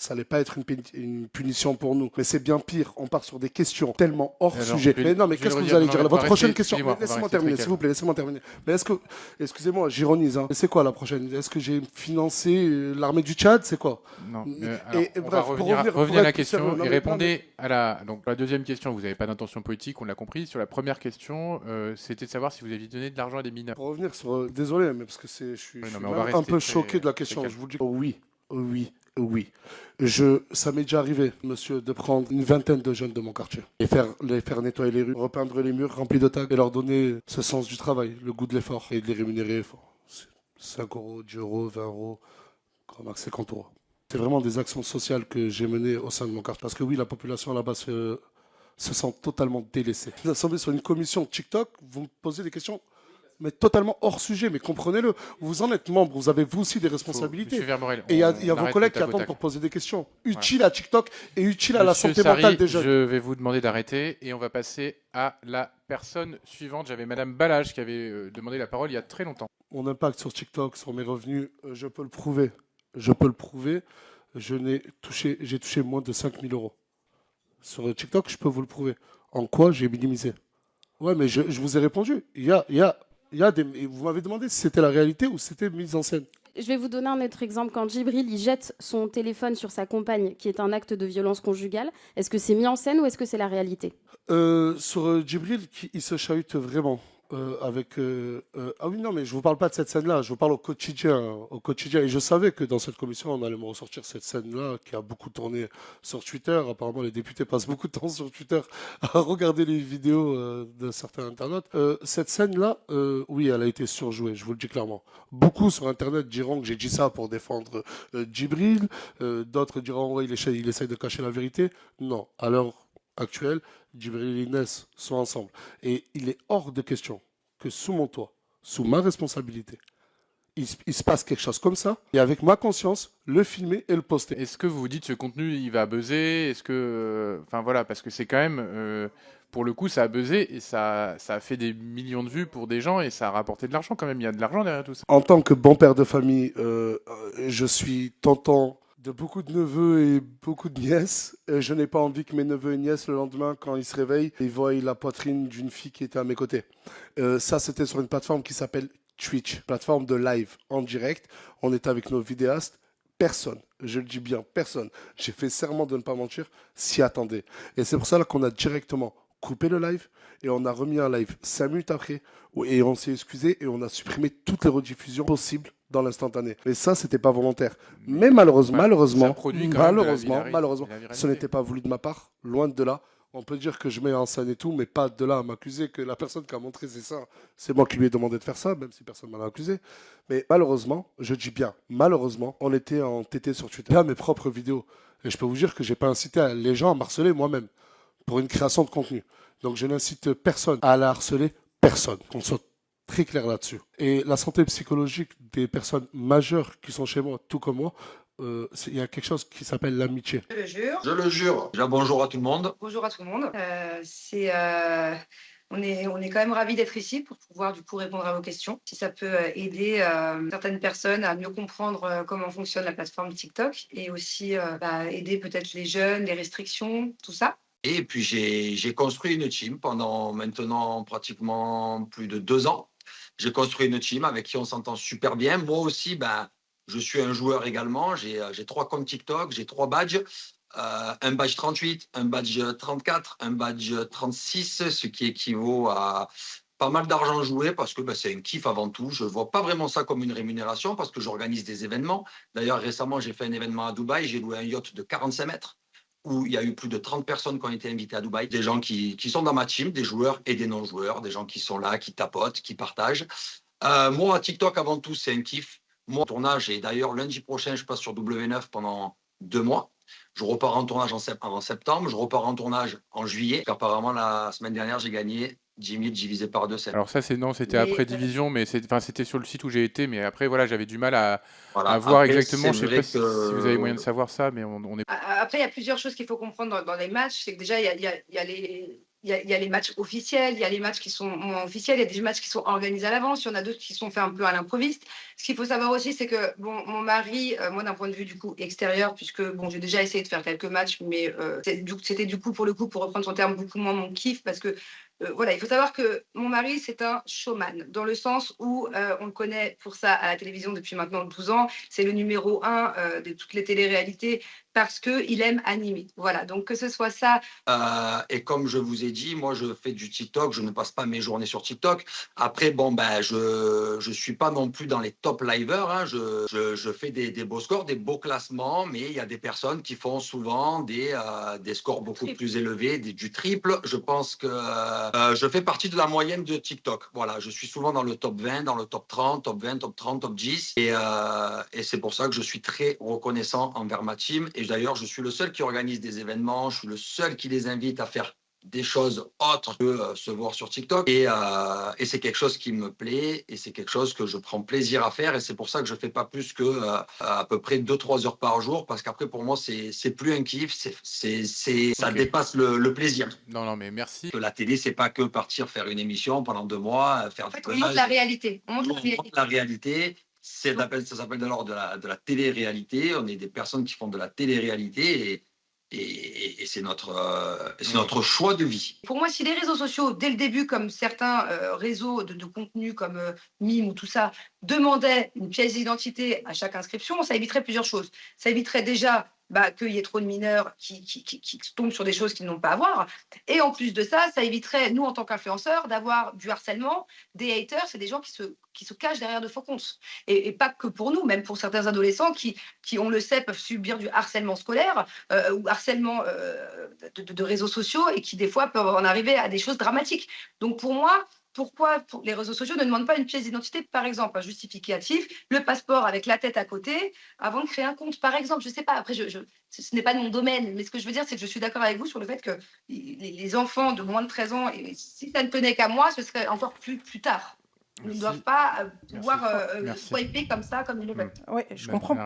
n'allait pas être une punition pour nous. Mais c'est bien pire, on part sur des questions tellement hors Alors, sujet. Mais non, mais qu'est-ce que vous allez dire? Votre prochaine question. excusez-moi, on va Laissez-moi rester terminer, très s'il vous plaît, laissez-moi terminer. Mais est-ce que, excusez-moi, j'ironise, hein. C'est quoi la prochaine? Est-ce que j'ai financé l'armée du Tchad? C'est quoi? Non, Et on va bref, pour revenir, revenir- revenez pour à la être plus question sérieux, non, et mais- répondez à la deuxième question. Vous n'avez pas d'intention politique, on l'a compris. Sur la première question, c'était de savoir si vous aviez donné de l'argent à des mineurs. Pour revenir sur, désolé, mais parce que je suis, Oui, je non, suis mais on va même un rester peu très- choqué de la très question. calme. Je vous le dis. Oui, oui, oui. Ça m'est déjà arrivé, monsieur, de prendre une vingtaine de jeunes de mon quartier et les faire nettoyer les rues, repeindre les murs remplis de tags et leur donner ce sens du travail, le goût de l'effort et de les rémunérer. 5 euros, 10 euros, 20 euros, grand max 50 euros. C'est vraiment des actions sociales que j'ai menées au sein de mon quartier. Parce que oui, la population là-bas se sent totalement délaissée. Vous assemblez sur une commission TikTok, vous me posez des questions, mais totalement hors sujet. Mais comprenez-le, vous en êtes membre, vous avez vous aussi des responsabilités. Monsieur Vermorel, Et il y a on vos arrête collègues le qui attendent tac-au-tac. pour poser des questions utiles à TikTok et utiles à la Monsieur santé Sarri, mentale des jeunes. je vais vous demander d'arrêter et on va passer à la personne suivante. J'avais Madame Balage qui avait demandé la parole il y a très longtemps. Mon impact sur TikTok, sur mes revenus, je peux le prouver. Je peux le prouver. J'ai touché moins de 5 000 euros. Sur TikTok, je peux vous le prouver. En quoi j'ai minimisé? Ouais, mais je vous ai répondu. Il y a des... Vous m'avez demandé si c'était la réalité ou si c'était mise en scène. Je vais vous donner un autre exemple. Quand Djibril il jette son téléphone sur sa compagne, qui est un acte de violence conjugale, est-ce que c'est mis en scène ou est-ce que c'est la réalité? Sur Djibril, il se chahute vraiment. Ah oui, non, mais je vous parle pas de cette scène-là, je vous parle au quotidien, au quotidien. Et je savais que dans cette commission, on allait me ressortir cette scène-là qui a beaucoup tourné sur Twitter. Apparemment, les députés passent beaucoup de temps sur Twitter à regarder les vidéos de certains internautes. Cette scène-là, oui, elle a été surjouée, je vous le dis clairement. Beaucoup sur Internet diront que j'ai dit ça pour défendre Djibril. D'autres diront, ouais, il essaye de cacher la vérité. Non, à l'heure actuelle, Djibril et Inès sont ensemble. Et il est hors de question que sous mon toit, sous ma responsabilité, il se passe quelque chose comme ça, et avec ma conscience, le filmer et le poster. Est-ce que vous vous dites ce contenu il va buzzer? Est-ce que, enfin voilà, parce que c'est quand même, pour le coup, ça a buzzé et ça a fait des millions de vues pour des gens et ça a rapporté de l'argent quand même. Il y a de l'argent derrière tout ça. En tant que bon père de famille, je suis tonton de beaucoup de neveux et beaucoup de nièces. Je n'ai pas envie que mes neveux et nièces, le lendemain, quand ils se réveillent, ils voient la poitrine d'une fille qui était à mes côtés. Ça, c'était sur une plateforme qui s'appelle Twitch, plateforme de live en direct. On était avec nos vidéastes. Personne, je le dis bien, personne, j'ai fait serment de ne pas mentir, s'y attendait. Et c'est pour ça qu'on a directement coupé le live et on a remis un live 5 minutes après et on s'est excusé et on a supprimé toutes les rediffusions possibles dans l'instantané. Et ça, c'était pas volontaire. Mais malheureusement, ce n'était pas voulu de ma part, loin de là. On peut dire que je mets en scène et tout, mais pas de là à m'accuser que la personne qui a montré c'est ça. C'est moi qui lui ai demandé de faire ça, même si personne ne m'en a accusé. Mais malheureusement, je dis bien, malheureusement, on était en TT sur Twitter à mes propres vidéos. Et je peux vous dire que j'ai pas incité les gens à m'harceler moi-même pour une création de contenu. Donc je n'incite personne à la harceler, personne. Qu'on soit très clair là-dessus. Et la santé psychologique des personnes majeures qui sont chez moi, tout comme moi, il y a quelque chose qui s'appelle l'amitié. Je le jure. Je le jure. Déjà, bonjour à tout le monde. Bonjour à tout le monde. On est quand même ravis d'être ici pour pouvoir du coup répondre à vos questions. Si ça peut aider certaines personnes à mieux comprendre comment fonctionne la plateforme TikTok et aussi aider peut-être les jeunes, les restrictions, tout ça. Et puis, j'ai construit une team pendant maintenant pratiquement plus de 2 ans. J'ai construit une team avec qui on s'entend super bien. Moi aussi, je suis un joueur également. J'ai 3 comptes TikTok, j'ai 3 badges. Un badge 38, un badge 34, un badge 36, ce qui équivaut à pas mal d'argent joué parce que c'est un kiff avant tout. Je ne vois pas vraiment ça comme une rémunération parce que j'organise des événements. D'ailleurs, récemment, j'ai fait un événement à Dubaï. J'ai loué un yacht de 45 mètres où il y a eu plus de 30 personnes qui ont été invitées à Dubaï. Des gens qui sont dans ma team, des joueurs et des non-joueurs, des gens qui sont là, qui tapotent, qui partagent. Moi, TikTok, avant tout, c'est un kiff. Mon tournage, et d'ailleurs, lundi prochain, je passe sur W9 pendant 2 mois. Je repars en tournage en septembre, je repars en tournage en juillet. Apparemment, la semaine dernière, j'ai gagné 10 000 divisé par 2. Alors ça, c'était après Division, mais c'était sur le site où j'ai été. Mais après, voilà, j'avais du mal à voir après, exactement. Je ne sais pas si vous avez moyen de savoir ça, mais on est... Après, il y a plusieurs choses qu'il faut comprendre dans les matchs. C'est que déjà, il y a les matchs officiels, il y a les matchs qui sont moins officiels, il y a des matchs qui sont organisés à l'avance, il y en a d'autres qui sont faits un peu à l'improviste. Ce qu'il faut savoir aussi, c'est que mon mari, moi d'un point de vue du coup extérieur, puisque j'ai déjà essayé de faire quelques matchs, mais c'était du coup pour le coup, pour reprendre son terme, beaucoup moins mon kiff, parce que voilà, il faut savoir que mon mari, c'est un showman, dans le sens où on le connaît pour ça à la télévision depuis maintenant 12 ans. C'est le numéro 1 de toutes les téléréalités parce qu'il aime animer. Voilà, donc que ce soit ça. Et comme je vous ai dit, moi, je fais du TikTok. Je ne passe pas mes journées sur TikTok. Après, bon, ben, je suis pas non plus dans les top liveurs. Hein. Je fais des beaux scores, des beaux classements, mais il y a des personnes qui font souvent des scores beaucoup plus élevés, du triple. Je pense que je fais partie de la moyenne de TikTok. Voilà, je suis souvent dans le top 20, dans le top 30, top 20, top 30, top 10. Et c'est pour ça que je suis très reconnaissant envers ma team. Et d'ailleurs, je suis le seul qui organise des événements. Je suis le seul qui les invite à faire des choses autres que se voir sur TikTok. Et c'est quelque chose qui me plaît et c'est quelque chose que je prends plaisir à faire. Et c'est pour ça que je ne fais pas plus que à peu près 2-3 heures par jour. Parce qu'après, pour moi, c'est plus un kiff. Ça dépasse le plaisir. Non, mais merci. La télé, c'est pas que partir faire une émission pendant 2 mois, faire En fait, on montre la réalité. On montre la réalité. Ça s'appelle alors de la télé-réalité. On est des personnes qui font de la télé-réalité et c'est notre choix de vie. Pour moi, si les réseaux sociaux, dès le début, comme certains réseaux de contenu comme Mime ou tout ça, demandaient une pièce d'identité à chaque inscription, ça éviterait plusieurs choses. Ça éviterait déjà qu'il y ait trop de mineurs qui tombent sur des choses qu'ils n'ont pas à voir. Et en plus de ça, ça éviterait, nous, en tant qu'influenceurs, d'avoir du harcèlement, des haters, c'est des gens qui se cachent derrière de faux comptes. Et pas que pour nous, même pour certains adolescents qui, on le sait, peuvent subir du harcèlement scolaire ou harcèlement de réseaux sociaux et qui, des fois, peuvent en arriver à des choses dramatiques. Donc, pour moi, pourquoi les réseaux sociaux ne demandent pas une pièce d'identité, par exemple, un justificatif, le passeport avec la tête à côté, avant de créer un compte, par exemple. Je ne sais pas, après, ce n'est pas de mon domaine, mais ce que je veux dire, c'est que je suis d'accord avec vous sur le fait que les enfants de moins de 13 ans, et si ça ne tenait qu'à moi, ce serait encore plus tard. Ils ne doivent pas pouvoir swiper comme ça, comme ils le veulent. Oui, je comprends.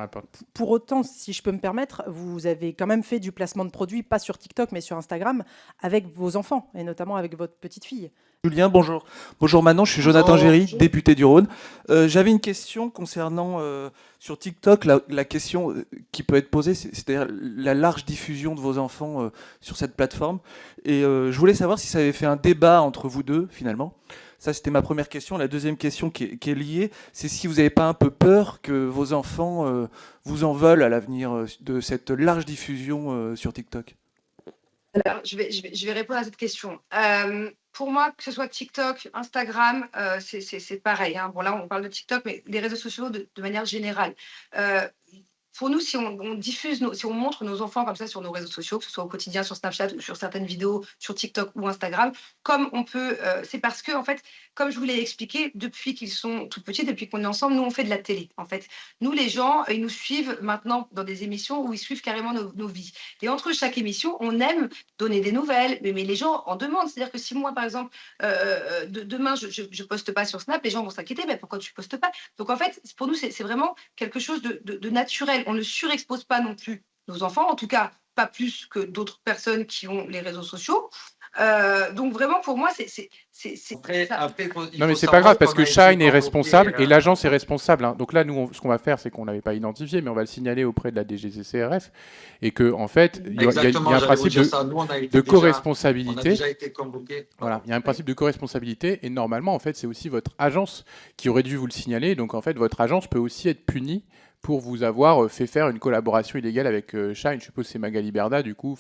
Pour autant, si je peux me permettre, vous avez quand même fait du placement de produits, pas sur TikTok, mais sur Instagram, avec vos enfants, et notamment avec votre petite fille. Julien, bonjour. Bonjour Manon, je suis Jonathan Géry, député du Rhône. J'avais une question concernant, sur TikTok, la question qui peut être posée, c'est-à-dire la large diffusion de vos enfants sur cette plateforme. Et je voulais savoir si ça avait fait un débat entre vous deux, finalement. Ça, c'était ma première question. La deuxième question qui est liée, c'est si vous n'avez pas un peu peur que vos enfants vous en veulent à l'avenir de cette large diffusion sur TikTok. Alors, je vais répondre à cette question. Pour moi, que ce soit TikTok, Instagram, c'est pareil. Hein. Bon, là, on parle de TikTok, mais les réseaux sociaux de manière générale. Pour nous, si on diffuse, si on montre nos enfants comme ça sur nos réseaux sociaux, que ce soit au quotidien sur Snapchat ou sur certaines vidéos sur TikTok ou Instagram, comme on peut, c'est parce que, en fait, comme je vous l'ai expliqué, depuis qu'ils sont tout petits, depuis qu'on est ensemble, nous, on fait de la télé, en fait. Nous, les gens, ils nous suivent maintenant dans des émissions où ils suivent carrément nos vies. Et entre chaque émission, on aime donner des nouvelles, mais les gens en demandent. C'est-à-dire que si moi, par exemple, demain, je poste pas sur Snap, les gens vont s'inquiéter, mais pourquoi tu postes pas? Donc, en fait, pour nous, c'est vraiment quelque chose de naturel. On ne surexpose pas non plus nos enfants, en tout cas pas plus que d'autres personnes qui ont les réseaux sociaux. Donc vraiment pour moi c'est non mais c'est pas grave parce que Shine est responsable et l'agence est responsable. Hein. Donc là nous ce qu'on va faire c'est qu'on l'avait pas identifié mais on va le signaler auprès de la DGCCRF et que en fait il y a un principe de co-responsabilité. Voilà, il y a un principe de co-responsabilité et normalement en fait c'est aussi votre agence qui aurait dû vous le signaler. Donc en fait votre agence peut aussi être punie pour vous avoir fait faire une collaboration illégale avec Shine. Je suppose que c'est Magali Berda, du coup,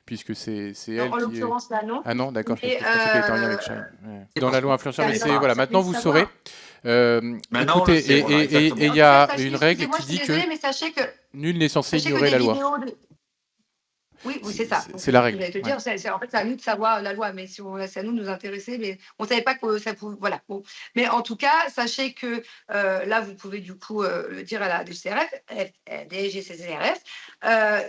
puisque c'est elle en l'occurrence, là, non. Ah non, d'accord, je pensais qu'elle était en lien avec Shine. Ouais. Dans la loi influenceur, mais voilà, maintenant vous saurez. Écoutez, et il y a une règle qui dit que nul n'est censé ignorer la loi. Oui, c'est ça. C'est la règle. En fait, c'est à nous de savoir la loi, mais c'est à nous de nous intéresser. Mais on ne savait pas que ça pouvait. Voilà. Bon. Mais en tout cas, sachez que là, vous pouvez du coup le dire à la DGCCRF.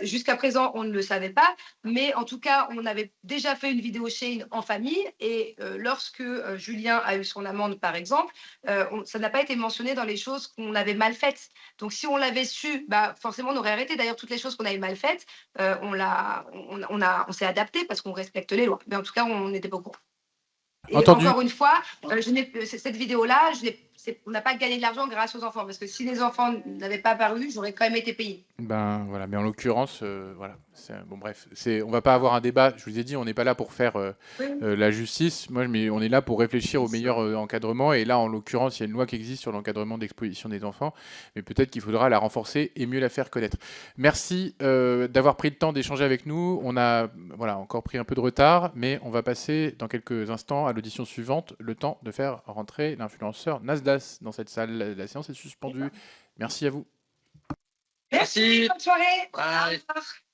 Jusqu'à présent, on ne le savait pas. Mais en tout cas, on avait déjà fait une vidéo Shine en famille. Et lorsque Julien a eu son amende, par exemple, ça n'a pas été mentionné dans les choses qu'on avait mal faites. Donc, si on l'avait su, forcément, on aurait arrêté. D'ailleurs, toutes les choses qu'on avait mal faites, on s'est adapté parce qu'on respecte les lois. Mais en tout cas, on n'était pas au courant. Et encore une fois, cette vidéo-là, on n'a pas gagné de l'argent grâce aux enfants, parce que si les enfants n'avaient pas apparu, j'aurais quand même été payée. Ben voilà, mais en l'occurrence, voilà. Bon bref, on va pas avoir un débat. Je vous ai dit, on n'est pas là pour faire la justice. Mais on est là pour réfléchir au meilleur encadrement. Et là, en l'occurrence, il y a une loi qui existe sur l'encadrement d'exposition des enfants, mais peut-être qu'il faudra la renforcer et mieux la faire connaître. Merci d'avoir pris le temps d'échanger avec nous. On a encore pris un peu de retard, mais on va passer dans quelques instants à l'audition suivante. Le temps de faire rentrer l'influenceur Nasdaq dans cette salle. La séance est suspendue. Merci à vous. Merci. Bonne soirée. Bye. Au revoir.